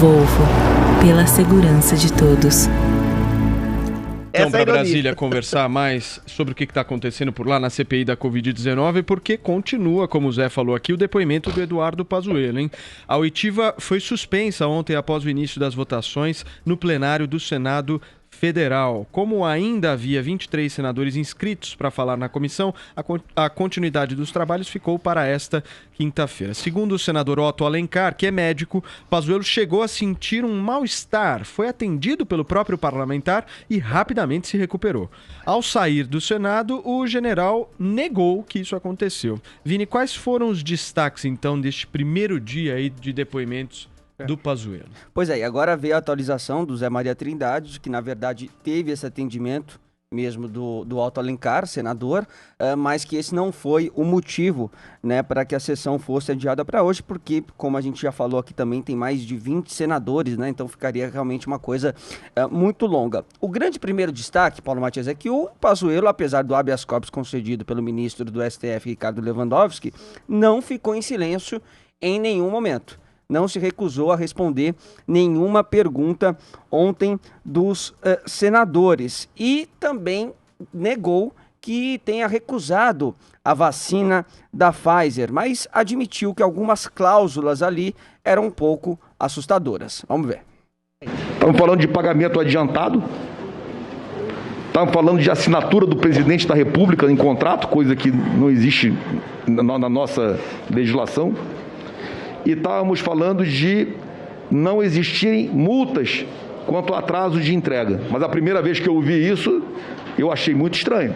Volvo, pela segurança de todos. Então, para Brasília conversar mais sobre o que está acontecendo por lá na CPI da Covid-19, porque continua, como o Zé falou aqui, o depoimento do Eduardo Pazuello, hein? A oitiva foi suspensa ontem após o início das votações no plenário do Senado Federal. Como ainda havia 23 senadores inscritos para falar na comissão, a continuidade dos trabalhos ficou para esta quinta-feira. Segundo o senador Otto Alencar, que é médico, Pazuello chegou a sentir um mal-estar, foi atendido pelo próprio parlamentar e rapidamente se recuperou. Ao sair do Senado, o general negou que isso aconteceu. Vini, quais foram os destaques, então, deste primeiro dia aí de depoimentos do Pazuello? Pois é, e agora veio a atualização do Zé Maria Trindade, que na verdade teve esse atendimento mesmo do Otto Alencar, senador, mas que esse não foi o motivo, né, para que a sessão fosse adiada para hoje, porque, como a gente já falou aqui também, tem mais de 20 senadores, né, então ficaria realmente uma coisa muito longa. O grande primeiro destaque, Paulo Matias, é que o Pazuello, apesar do habeas corpus concedido pelo ministro do STF, Ricardo Lewandowski, não ficou em silêncio em nenhum momento. Não se recusou a responder nenhuma pergunta ontem dos senadores e também negou que tenha recusado a vacina da Pfizer, mas admitiu que algumas cláusulas ali eram um pouco assustadoras. Vamos ver. Estamos falando de pagamento adiantado, estamos falando de assinatura do presidente da República em contrato, coisa que não existe na nossa legislação. E estávamos falando de não existirem multas quanto ao atraso de entrega. Mas a primeira vez que eu ouvi isso, eu achei muito estranho.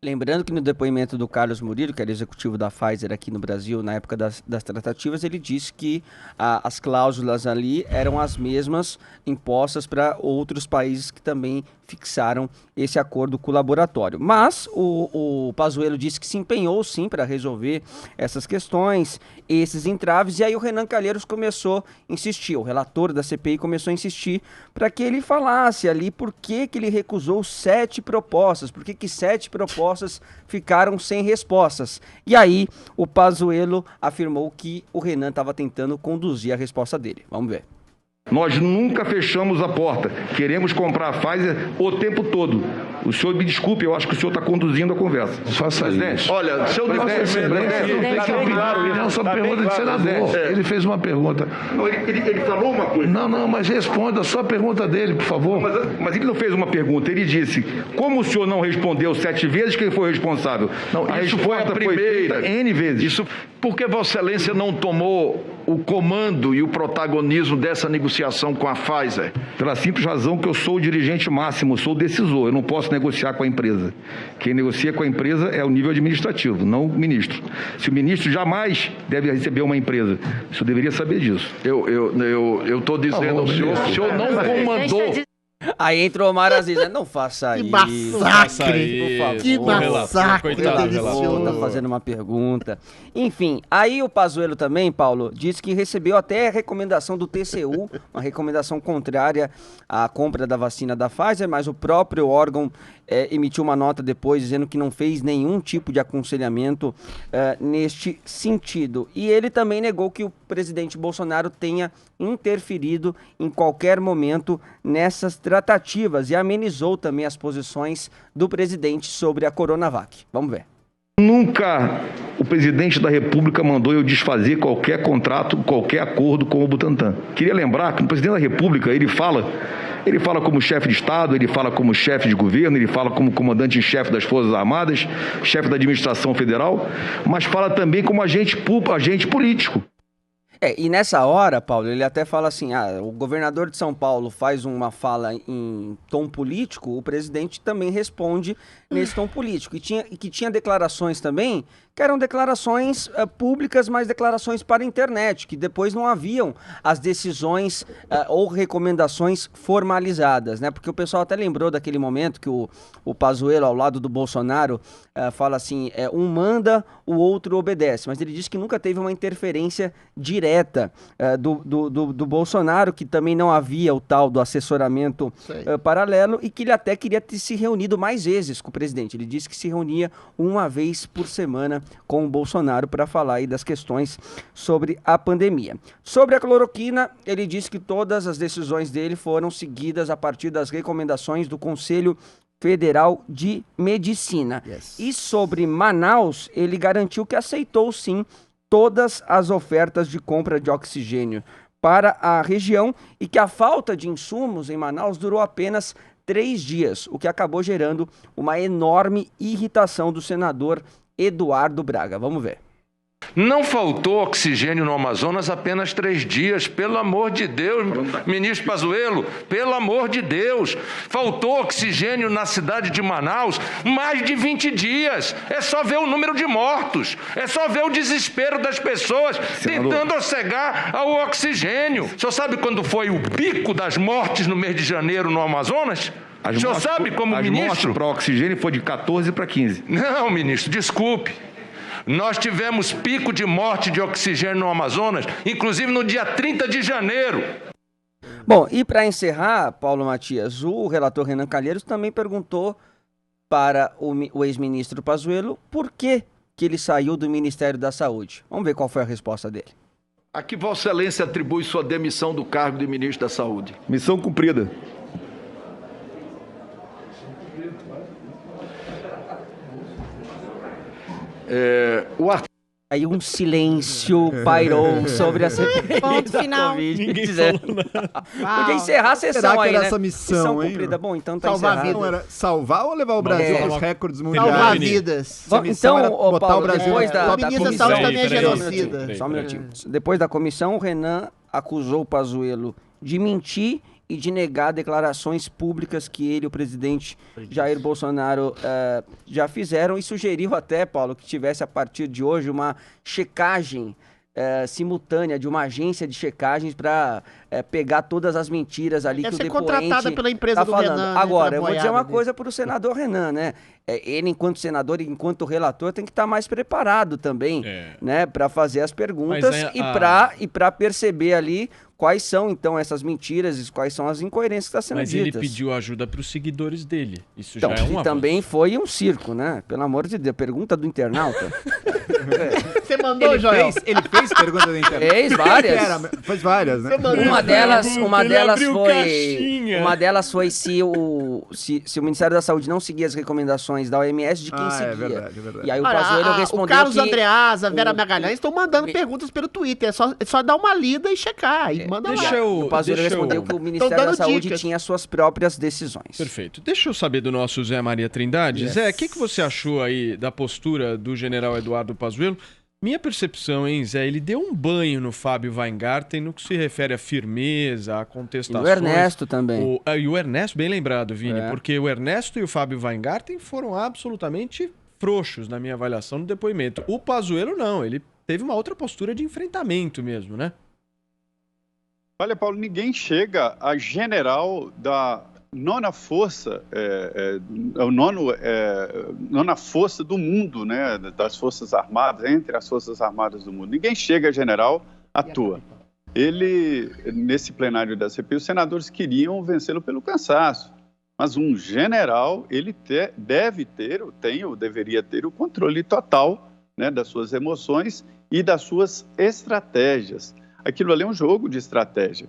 Lembrando que no depoimento do Carlos Murilo, que era executivo da Pfizer aqui no Brasil, na época das tratativas, ele disse que as cláusulas ali eram as mesmas impostas para outros países que também fixaram esse acordo com o laboratório. Mas o Pazuello disse que se empenhou sim para resolver essas questões, esses entraves, e aí o Renan Calheiros começou a insistir, o relator da CPI começou a insistir para que ele falasse ali por que ele recusou 7 propostas, por que 7 propostas ficaram sem respostas. E aí o Pazuello afirmou que o Renan estava tentando conduzir a resposta dele. Vamos ver. Nós nunca fechamos a porta. Queremos comprar a Pfizer o tempo todo. O senhor me desculpe, eu acho que o senhor está conduzindo a conversa. Faça isso. Olha, se eu não só pergunta de senador. Ele fez uma pergunta. Ele falou uma coisa. Não, mas responda só a pergunta dele, por favor. Mas ele não fez uma pergunta. Ele disse, como o senhor não respondeu 7 vezes, quem foi responsável? Não, isso foi a primeira. N vezes. Isso porque Vossa Excelência não tomou o comando e o protagonismo dessa negociação com a Pfizer? Pela simples razão que eu sou o dirigente máximo, sou o decisor, eu não posso negociar com a empresa. Quem negocia com a empresa é o nível administrativo, não o ministro. Se o ministro jamais deve receber uma empresa, o senhor deveria saber disso. Eu estou dizendo ao senhor, o senhor não comandou. Aí entrou o Omar Aziz, né? Não faça isso. Massacre! Por favor. Que massacre! Tá fazendo uma pergunta. Enfim, aí o Pazuello também, Paulo, disse que recebeu até a recomendação do TCU, uma recomendação contrária à compra da vacina da Pfizer, mas o próprio órgão emitiu uma nota depois dizendo que não fez nenhum tipo de aconselhamento neste sentido. E ele também negou que o presidente Bolsonaro tenha interferido em qualquer momento nessas tratativas e amenizou também as posições do presidente sobre a Coronavac. Vamos ver. Nunca o presidente da República mandou eu desfazer qualquer contrato, qualquer acordo com o Butantan. Queria lembrar que o presidente da República, ele fala como chefe de Estado, ele fala como chefe de governo, ele fala como comandante em chefe das Forças Armadas, chefe da administração federal, mas fala também como agente político. E nessa hora, Paulo, ele até fala assim, o governador de São Paulo faz uma fala em tom político, o presidente também responde nesse tom político. E que tinha declarações também, que eram declarações públicas, mas declarações para a internet, que depois não haviam as decisões ou recomendações formalizadas, né? Porque o pessoal até lembrou daquele momento que o Pazuello, ao lado do Bolsonaro, fala assim, um manda, o outro obedece. Mas ele disse que nunca teve uma interferência direta do Bolsonaro, que também não havia o tal do assessoramento paralelo e que ele até queria ter se reunido mais vezes com o presidente. Ele disse que se reunia uma vez por semana com o Bolsonaro para falar aí das questões sobre a pandemia. Sobre a cloroquina, ele disse que todas as decisões dele foram seguidas a partir das recomendações do Conselho Federal de Medicina. E sobre Manaus, ele garantiu que aceitou sim todas as ofertas de compra de oxigênio para a região e que a falta de insumos em Manaus durou apenas 3 dias, o que acabou gerando uma enorme irritação do senador Eduardo Braga. Vamos ver. Não faltou oxigênio no Amazonas apenas 3 dias, pelo amor de Deus, ministro Pazuello, pelo amor de Deus. Faltou oxigênio na cidade de Manaus mais de 20 dias. É só ver o número de mortos, é só ver o desespero das pessoas tentando cegar ao oxigênio. O senhor sabe quando foi o pico das mortes no mês de janeiro no Amazonas? O senhor sabe como ministro? As mortes para oxigênio foi de 14 para 15. Não, ministro, desculpe. Nós tivemos pico de morte de oxigênio no Amazonas, inclusive no dia 30 de janeiro. Bom, e para encerrar, Paulo Matias, o relator Renan Calheiros também perguntou para o ex-ministro Pazuello por que ele saiu do Ministério da Saúde. Vamos ver qual foi a resposta dele. A que Vossa Excelência atribui sua demissão do cargo de ministro da Saúde? Missão cumprida. Aí um silêncio pairou sobre a CPI Ponto da final. Covid-19. Podia encerrar a sessão. Será que aí, era né? essa missão, hein? cumprida. Bom, então tá Salvar encerrado. vidas. Era salvar ou levar o Brasil aos recordes mundiais? Salvar vidas. Então, era botar Paulo, o Brasil depois da o ministro da comissão... Saúde também é Peraí, genocida. Só um minutinho. Depois da comissão, o Renan acusou o Pazuello de mentir e de negar declarações públicas que ele e o presidente Jair Bolsonaro já fizeram e sugeriu até, Paulo, que tivesse a partir de hoje uma checagem simultânea de uma agência de checagens para pegar todas as mentiras ali Deve que o ser depoente contratada pela empresa do falando. Renan, né, Agora, pra eu vou dizer boiada uma dele. coisa para o senador Renan, né? Ele, enquanto senador e enquanto relator, tem que estar mais preparado também, né, para fazer as perguntas e para perceber ali quais são, então, essas mentiras e quais são as incoerências que estão sendo Mas ditas. ele pediu ajuda para os seguidores dele. Isso Então, já é um e avanço. também foi um circo, né? Pelo amor de Deus. Pergunta do internauta. Você mandou, Joel? Ele fez pergunta da internet. Fez várias. Fez várias, né? Uma delas foi se o Ministério da Saúde não seguir as recomendações da OMS, de quem seguia. É verdade, é verdade. E aí o Olha, Pazuello respondeu o Carlos que... Andreasa, a Vera Magalhães estão mandando perguntas pelo Twitter. É só dar uma lida e checar. E manda lá. O Pazuello respondeu que o Ministério da dando Saúde dicas. tinha suas próprias decisões. Perfeito. Deixa eu saber do nosso Zé Maria Trindade. Zé, o que você achou aí da postura do general Eduardo Pazuello? Minha percepção, hein, Zé, ele deu um banho no Fábio Weingarten no que se refere à firmeza, à contestações. E o Ernesto também. E o Ernesto, bem lembrado, Vini, porque o Ernesto e o Fábio Weingarten foram absolutamente frouxos na minha avaliação no depoimento. O Pazuello não, ele teve uma outra postura de enfrentamento mesmo, né? Olha, Paulo, ninguém chega a general da nona força, nona força do mundo, né, das Forças Armadas, entre as Forças Armadas do mundo. Ninguém chega a general à toa. Ele, nesse plenário da CPI, os senadores queriam vencê-lo pelo cansaço. Mas um general, ele deve ter, ou deveria ter, o controle total, né, das suas emoções e das suas estratégias. Aquilo ali é um jogo de estratégia.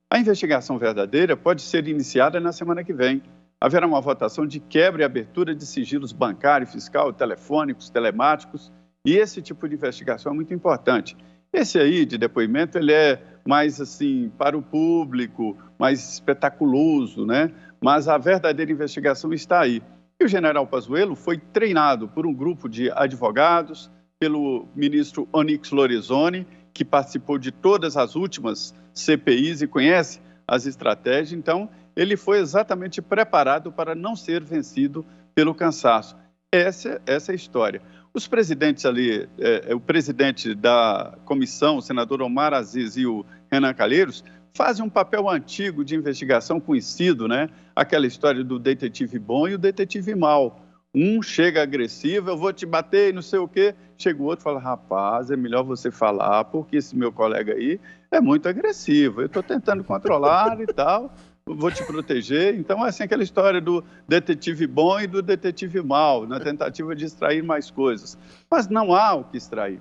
A investigação verdadeira pode ser iniciada na semana que vem. Haverá uma votação de quebra e abertura de sigilos bancário, fiscal, telefônicos, telemáticos, e esse tipo de investigação é muito importante. Esse aí de depoimento, ele é mais assim, para o público, mais espetaculoso, né? Mas a verdadeira investigação está aí. E o general Pazuello foi treinado por um grupo de advogados, pelo ministro Onyx Lorenzoni, que participou de todas as últimas CPIs e conhece as estratégias. Então, ele foi exatamente preparado para não ser vencido pelo cansaço. Essa é a história. Os presidentes ali, o presidente da comissão, o senador Omar Aziz e o Renan Calheiros, fazem um papel antigo de investigação conhecido, né? Aquela história do detetive bom e o detetive mau. Um chega agressivo, eu vou te bater e não sei o quê. Chega o outro e fala, rapaz, é melhor você falar, porque esse meu colega aí é muito agressivo. Eu estou tentando controlar e tal, vou te proteger. Então, assim, aquela história do detetive bom e do detetive mau, na tentativa de extrair mais coisas. Mas não há o que extrair.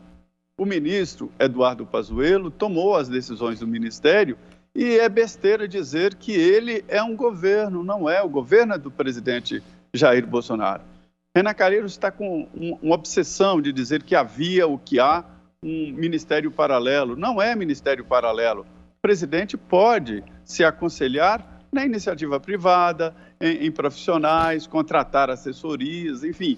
O ministro Eduardo Pazuello tomou as decisões do Ministério e é besteira dizer que ele é um governo, não é. O governo é do presidente Jair Bolsonaro. Renan Calheiros está com uma obsessão de dizer que havia o que há um ministério paralelo. Não é ministério paralelo. O presidente pode se aconselhar na iniciativa privada, em profissionais, contratar assessorias, enfim.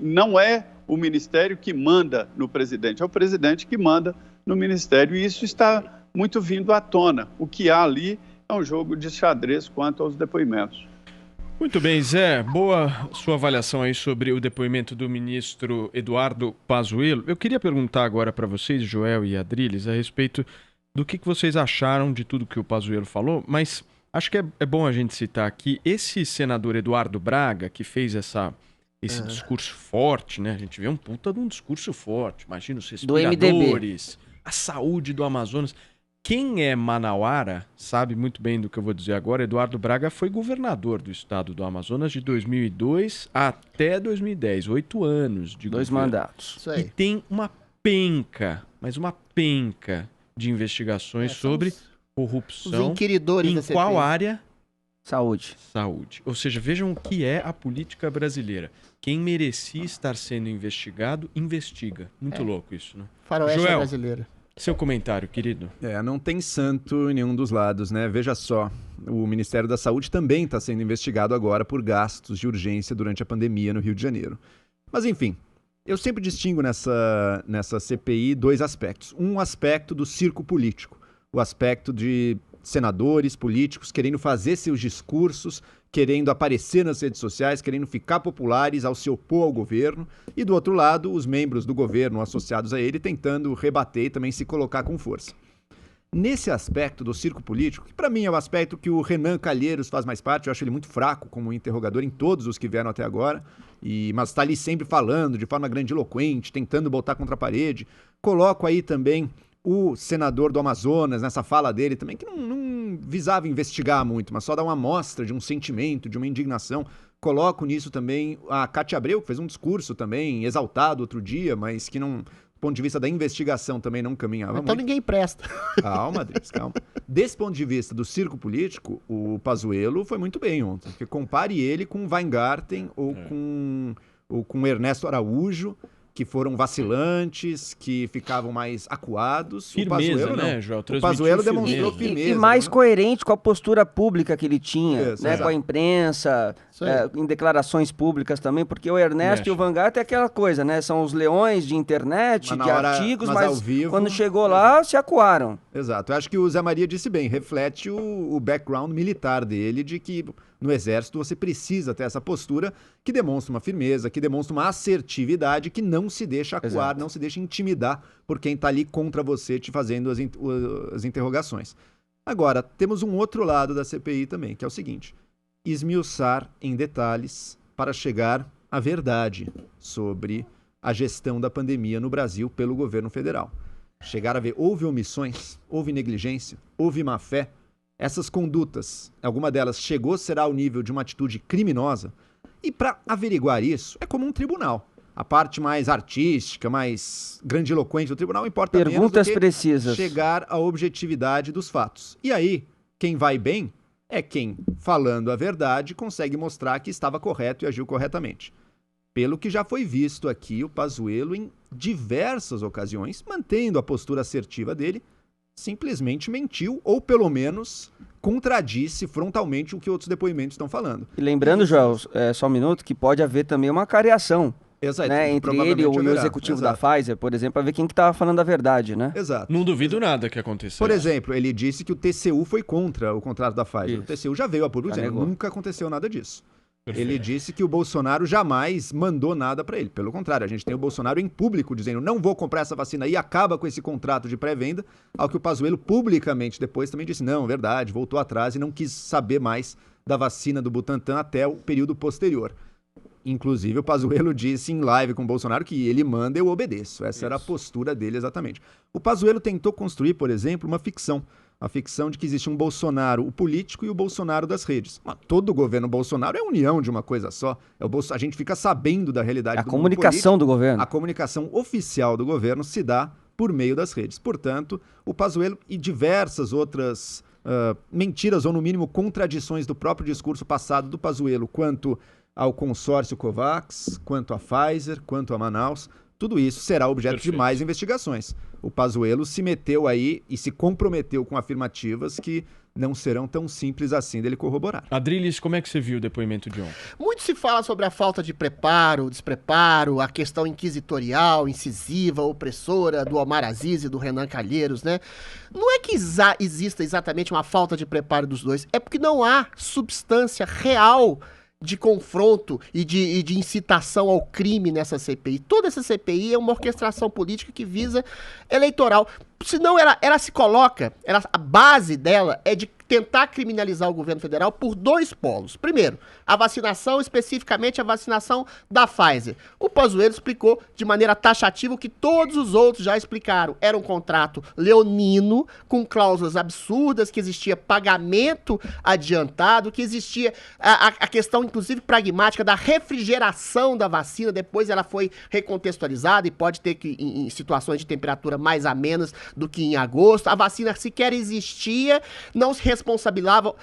Não é o ministério que manda no presidente, é o presidente que manda no ministério. E isso está muito vindo à tona. O que há ali é um jogo de xadrez quanto aos depoimentos. Muito bem, Zé. Boa sua avaliação aí sobre o depoimento do ministro Eduardo Pazuello. Eu queria perguntar agora para vocês, Joel e Adriles, a respeito do que vocês acharam de tudo que o Pazuello falou, mas acho que é bom a gente citar aqui esse senador Eduardo Braga, que fez esse discurso forte, né? A gente vê um puta de um discurso forte. Imagina os respiradores, a saúde do Amazonas. Quem é manauara sabe muito bem do que eu vou dizer agora. Eduardo Braga foi governador do estado do Amazonas de 2002 até 2010. 8 anos de 2 governo. mandatos. Isso aí. E tem uma penca, mas uma penca de investigações sobre corrupção. Os inquiridores da em CPI. qual área? Saúde. Saúde. Ou seja, vejam o que é a política brasileira. Quem merecia estar sendo investigado, investiga. Muito louco isso, né? Faroeste Joel, brasileira. seu comentário, querido. Não tem santo em nenhum dos lados, né? Veja só, o Ministério da Saúde também está sendo investigado agora por gastos de urgência durante a pandemia no Rio de Janeiro. Mas enfim, eu sempre distingo nessa CPI 2 aspectos. Um aspecto do circo político, o aspecto de senadores, políticos querendo fazer seus discursos, querendo aparecer nas redes sociais, querendo ficar populares ao se opor ao governo, e do outro lado, os membros do governo associados a ele tentando rebater e também se colocar com força. Nesse aspecto do circo político, que para mim é o aspecto que o Renan Calheiros faz mais parte, eu acho ele muito fraco como interrogador em todos os que vieram até agora, mas está ali sempre falando de forma grandiloquente, tentando botar contra a parede. Coloco aí também o senador do Amazonas, nessa fala dele também, que não visava investigar muito, mas só dar uma amostra de um sentimento, de uma indignação. Coloco nisso também a Cátia Abreu, que fez um discurso também exaltado outro dia, mas que não, do ponto de vista da investigação também não caminhava muito. Então ninguém presta. Calma, Adriles, calma. Desse ponto de vista do circo político, o Pazuello foi muito bem ontem, porque compare ele com Weingarten ou com Ernesto Araújo, que foram vacilantes, que ficavam mais acuados. Firmeza, o Pazuello, né, não. Joel? O Pazuello demonstrou firmeza. E mais coerente com a postura pública que ele tinha, Isso, né, com a imprensa, em declarações públicas também, porque o Ernesto e o Weingarten é aquela coisa, né? São os leões de internet, de artigos, mas ao vivo, quando chegou lá, se acuaram. Exato. Eu acho que o Zé Maria disse bem, reflete o background militar dele, de que no Exército você precisa ter essa postura que demonstra uma firmeza, que demonstra uma assertividade, que não se deixa acuar, não se deixa intimidar por quem está ali contra você te fazendo as interrogações. Agora, temos um outro lado da CPI também, que é o seguinte: esmiuçar em detalhes para chegar à verdade sobre a gestão da pandemia no Brasil pelo governo federal. Chegar a ver, houve omissões, houve negligência, houve má-fé. Essas condutas, alguma delas será ao nível de uma atitude criminosa. E para averiguar isso, é como um tribunal. A parte mais artística, mais grandiloquente do tribunal importa menos do que precisas. Chegar à objetividade dos fatos. E aí, quem vai bem é quem, falando a verdade, consegue mostrar que estava correto e agiu corretamente. Pelo que já foi visto aqui, o Pazuello, em diversas ocasiões, mantendo a postura assertiva dele, simplesmente mentiu, ou pelo menos contradisse frontalmente o que outros depoimentos estão falando. E lembrando, Joel, só um minuto, que pode haver também uma cariação. Exato, né, entre ele e o executivo da Pfizer, por exemplo, para ver quem que estava falando a verdade, né? Exato. Não duvido nada que aconteceu. Por exemplo, ele disse que o TCU foi contra o contrato da Pfizer. Isso. O TCU já veio a público dizendo que nunca aconteceu nada disso. Perfeito. Ele disse que o Bolsonaro jamais mandou nada para ele. Pelo contrário, a gente tem o Bolsonaro em público dizendo não vou comprar essa vacina e acaba com esse contrato de pré-venda, ao que o Pazuello publicamente depois também disse não, verdade, voltou atrás e não quis saber mais da vacina do Butantan até o período posterior. Inclusive, o Pazuello disse em live com o Bolsonaro que ele manda, eu obedeço. Essa era a postura dele exatamente. O Pazuello tentou construir, por exemplo, uma ficção. a ficção de que existe um Bolsonaro, o político, e o Bolsonaro das redes. Mas todo o governo Bolsonaro é a união de uma coisa só. A gente fica sabendo da realidade A do comunicação mundo político. do governo. A comunicação oficial do governo se dá por meio das redes. Portanto, o Pazuello e diversas outras mentiras, ou no mínimo contradições do próprio discurso passado do Pazuello quanto ao consórcio Covax, quanto à Pfizer, quanto a Manaus, tudo isso será objeto de mais investigações. O Pazuello se meteu aí e se comprometeu com afirmativas que não serão tão simples assim dele corroborar. Adriles, como é que você viu o depoimento de ontem? Muito se fala sobre a falta de preparo, despreparo, a questão inquisitorial, incisiva, opressora do Omar Aziz e do Renan Calheiros, né? Não é que exista exatamente uma falta de preparo dos dois, é porque não há substância real de confronto e de incitação ao crime nessa CPI. Toda essa CPI é uma orquestração política que visa eleitoral. Senão ela se coloca, a base dela é de tentar criminalizar o governo federal por dois polos. Primeiro, a vacinação, especificamente a vacinação da Pfizer. O Pazuello explicou de maneira taxativa o que todos os outros já explicaram. Era um contrato leonino, com cláusulas absurdas, que existia pagamento adiantado, que existia a questão, inclusive, pragmática da refrigeração da vacina. Depois ela foi recontextualizada e pode ter que, em situações de temperatura mais amenas do que em agosto. A vacina sequer existia, não se responsabilizavam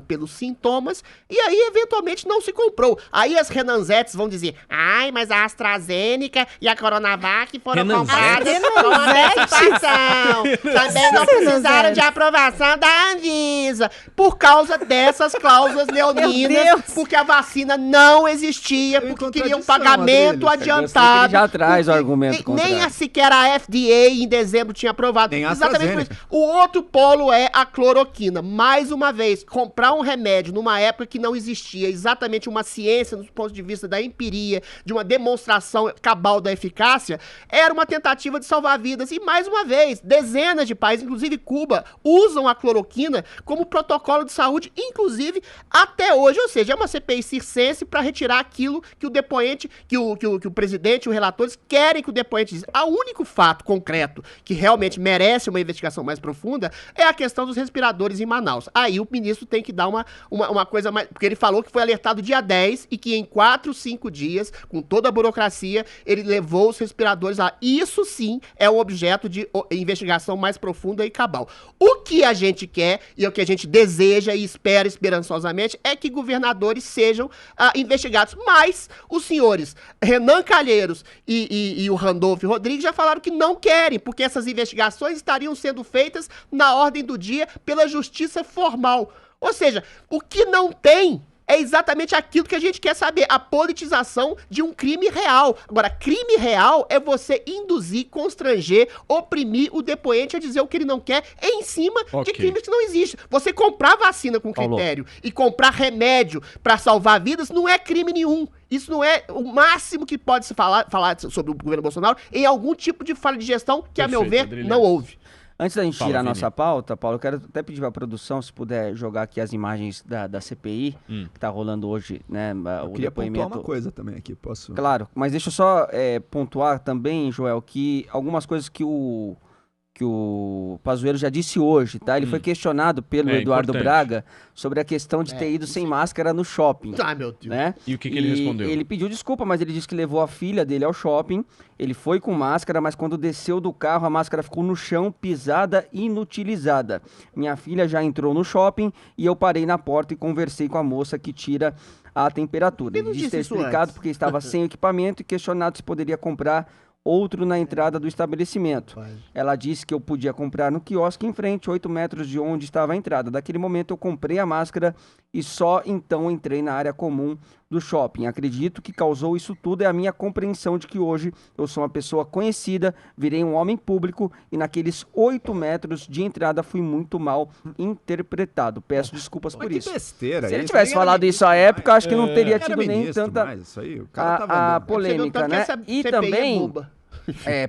pelos sintomas, e aí eventualmente não se comprou. Aí as Renanzetes vão dizer, ai, mas a AstraZeneca e a Coronavac foram compradas com antecipação. Também não precisaram de aprovação da Anvisa, por causa dessas cláusulas leoninas, porque a vacina não existia, porque queriam pagamento adiantado. Já traz o argumento contrário. Nem sequer a FDA em dezembro tinha aprovado. Nem a exatamente por AstraZeneca. isso. O outro polo é a cloroquina. Mais uma vez, comprar um remédio numa época que não existia exatamente uma ciência, do ponto de vista da empiria, de uma demonstração cabal da eficácia, era uma tentativa de salvar vidas. E mais uma vez, dezenas de países, inclusive Cuba, usam a cloroquina como protocolo de saúde, inclusive até hoje. Ou seja, é uma CPI circense para retirar aquilo que o depoente, que o presidente e os relatores querem que o depoente diz. O único fato concreto que realmente merece uma investigação mais profunda é a questão dos respiradores em Manaus. Aí o ministro tem que dar uma coisa mais... Porque ele falou que foi alertado dia 10 e que em 4, 5 dias, com toda a burocracia, ele levou os respiradores lá. Isso sim é um objeto de investigação mais profunda e cabal. O que a gente quer e o que a gente deseja e espera esperançosamente é que governadores sejam investigados. Mas os senhores Renan Calheiros e o Randolfo Rodrigues já falaram que não querem, porque essas investigações estariam sendo feitas na ordem do dia pela justiça formal. Ou seja, o que não tem é exatamente aquilo que a gente quer saber, a politização de um crime real. Agora, crime real é você induzir, constranger, oprimir o depoente a dizer o que ele não quer em cima de crimes que não existem. Você comprar vacina com critério e comprar remédio para salvar vidas não é crime nenhum. Isso não é o máximo que pode se falar sobre o governo Bolsonaro em algum tipo de falha de gestão que, a meu ver, não houve. Antes da gente tirar a nossa pauta, Paulo, eu quero até pedir para a produção, se puder jogar aqui as imagens da CPI, que tá rolando hoje, né? Eu queria pontuar uma coisa também aqui, posso? Claro, mas deixa eu só pontuar também, Joel, que algumas coisas que o Pazuello já disse hoje, tá? Ele foi questionado pelo Eduardo Braga sobre a questão de ter ido sem máscara no shopping. Ai, meu Deus. Né? E o que ele respondeu? Ele pediu desculpa, mas ele disse que levou a filha dele ao shopping. Ele foi com máscara, mas quando desceu do carro, a máscara ficou no chão, pisada e inutilizada. Minha filha já entrou no shopping e eu parei na porta e conversei com a moça que tira a temperatura. Ele disse ter explicado porque estava sem equipamento e questionado se poderia comprar outro na entrada do estabelecimento. Ela disse que eu podia comprar no quiosque em frente, 8 metros de onde estava a entrada. Daquele momento eu comprei a máscara e só então entrei na área comum do shopping. Acredito que causou isso tudo é a minha compreensão de que hoje eu sou uma pessoa conhecida, virei um homem público e naqueles 8 metros de entrada fui muito mal interpretado. Peço desculpas por isso. Besteira. Se ele tivesse falado isso à época, acho que não teria tido nem tanta a polêmica, né? E também...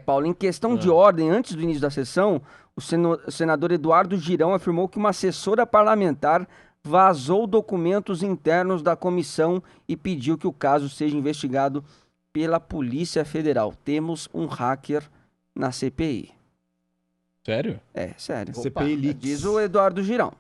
Paulo, em questão de ordem, antes do início da sessão, o senador Eduardo Girão afirmou que uma assessora parlamentar vazou documentos internos da comissão e pediu que o caso seja investigado pela Polícia Federal. Temos um hacker na CPI. Sério? É, sério. CPI Leaks. Diz o Eduardo Girão.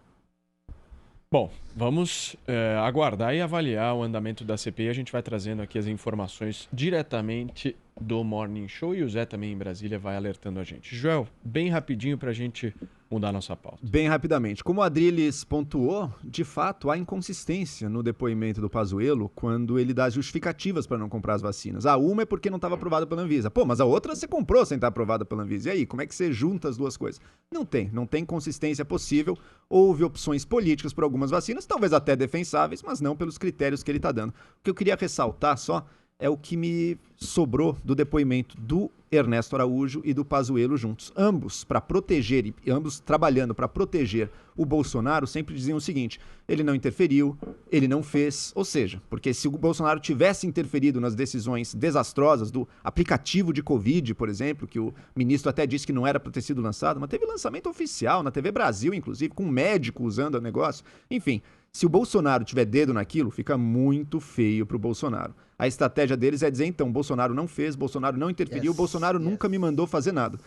Bom, vamos aguardar e avaliar o andamento da CPI. A gente vai trazendo aqui as informações diretamente do Morning Show e o Zé também em Brasília vai alertando a gente. Joel, bem rapidinho para a gente mudar nossa pauta. Bem rapidamente. Como o Adriles pontuou, de fato, há inconsistência no depoimento do Pazuello quando ele dá justificativas para não comprar as vacinas. Uma é porque não estava aprovada pela Anvisa. Pô, mas a outra você comprou sem estar aprovada pela Anvisa. E aí, como é que você junta as duas coisas? Não tem consistência possível. Houve opções políticas por algumas vacinas, talvez até defensáveis, mas não pelos critérios que ele está dando. O que eu queria ressaltar só é o que me sobrou do depoimento do Ernesto Araújo e do Pazuello juntos. Ambos para proteger, e ambos trabalhando para proteger o Bolsonaro, sempre diziam o seguinte: ele não interferiu, ele não fez. Ou seja, porque se o Bolsonaro tivesse interferido nas decisões desastrosas do aplicativo de Covid, por exemplo, que o ministro até disse que não era para ter sido lançado, mas teve lançamento oficial na TV Brasil, inclusive, com um médico usando o negócio. Enfim, se o Bolsonaro tiver dedo naquilo, fica muito feio para o Bolsonaro. A estratégia deles é dizer, então, Bolsonaro não fez, Bolsonaro não interferiu, Bolsonaro nunca me mandou fazer nada.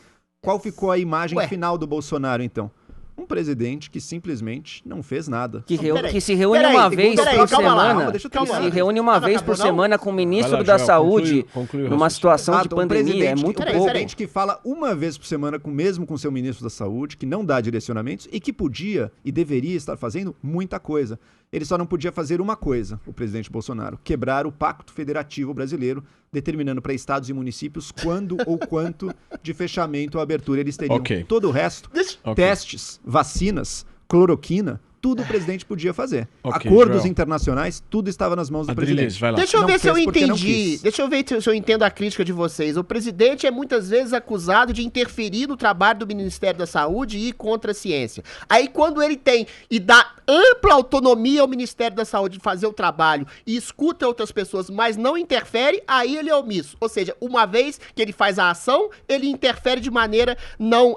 Qual ficou a imagem final do Bolsonaro, então? Um presidente que simplesmente não fez nada. Que se reúne uma vez por semana. Se reúne uma vez por semana com o ministro da Saúde numa situação de pandemia. É muito pouco. Um presidente que fala uma vez por semana mesmo com seu ministro da Saúde, que não dá direcionamentos e que podia e deveria estar fazendo muita coisa. Ele só não podia fazer uma coisa, o presidente Bolsonaro: quebrar o Pacto Federativo Brasileiro, determinando para estados e municípios quando ou quanto de fechamento ou abertura eles teriam. Todo o resto, testes, vacinas, cloroquina, tudo o presidente podia fazer. Acordos internacionais, tudo estava nas mãos do presidente. Deixa eu ver se eu entendi. Deixa eu ver se eu entendo a crítica de vocês. O presidente é muitas vezes acusado de interferir no trabalho do Ministério da Saúde e ir contra a ciência. Aí quando ele tem e dá ampla autonomia ao Ministério da Saúde de fazer o trabalho e escuta outras pessoas, mas não interfere, aí ele é omisso. Ou seja, uma vez que ele faz a ação, ele interfere de maneira não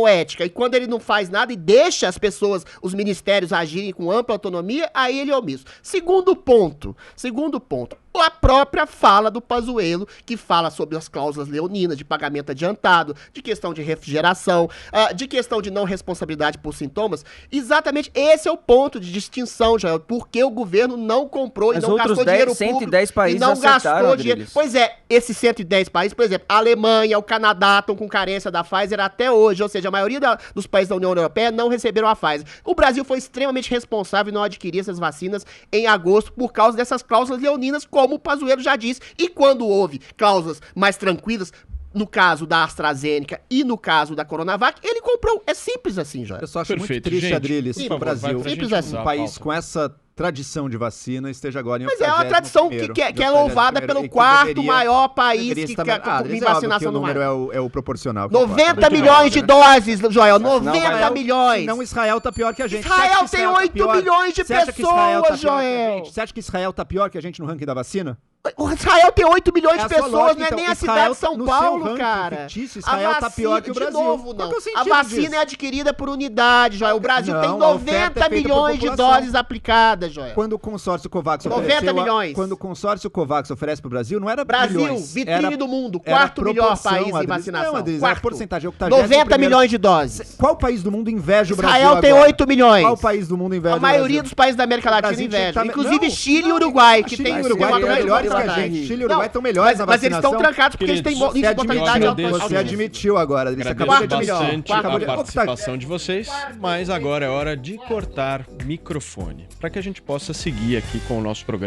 ética. E quando ele não faz nada e deixa as pessoas, os ministérios agirem com ampla autonomia, aí ele é omisso. Segundo ponto, a própria fala do Pazuello, que fala sobre as cláusulas leoninas de pagamento adiantado, de questão de refrigeração, de questão de não responsabilidade por sintomas. Exatamente esse é o ponto de distinção, Joel, porque o governo não comprou e não gastou dinheiro público 110 países e não gastou dinheiro. Deles. Pois é, esses 110 países, por exemplo, a Alemanha, o Canadá estão com carência da Pfizer até hoje, ou seja, a maioria dos países da União Europeia não receberam a Pfizer. O Brasil foi extremamente responsável em não adquirir essas vacinas em agosto por causa dessas cláusulas leoninas, como o Pazuello já disse. E quando houve cláusulas mais tranquilas, no caso da AstraZeneca e no caso da Coronavac, ele comprou. É simples assim, Joel. Eu só acho muito triste, Adriles, que o Brasil, simples assim, um país com essa tradição de vacina, esteja agora em 81º. Mas é uma tradição que é louvada pelo quarto maior país em vacinação no mundo. O número é o proporcional. 90 milhões de doses, Joel, 90 milhões. Não, Israel tá pior que a gente. Israel tem 8 milhões de pessoas, Joel. Você acha que Israel tá pior que a gente no ranking da vacina? O Israel tem 8 milhões de pessoas, não é nem a cidade de São Paulo, cara. Israel tá pior que o Brasil. De novo, não. A vacina é adquirida por unidade, Joel. O Brasil tem 90 milhões de doses aplicadas, Joel. Quando o consórcio COVAX 90 milhões. Quando o consórcio COVAX oferece pro Brasil, não era Brasil, milhões. Vitrine do mundo, quarto melhor país em vacinação. Não, a porcentagem é 90 milhões de doses. Qual país do mundo inveja o Brasil Israel tem 8 milhões. Qual país do mundo inveja o Brasil? A maioria dos países da América Latina inveja. Inclusive Chile e Uruguai, que tem uma melhores que a gente. Chile e Uruguai estão melhores na vacinação. Mas eles estão trancados porque eles têm mortalidade alta. Você admitiu agora. Agradeço bastante a participação de vocês, mas agora é hora de cortar microfone, para que a gente possa seguir aqui com o nosso programa.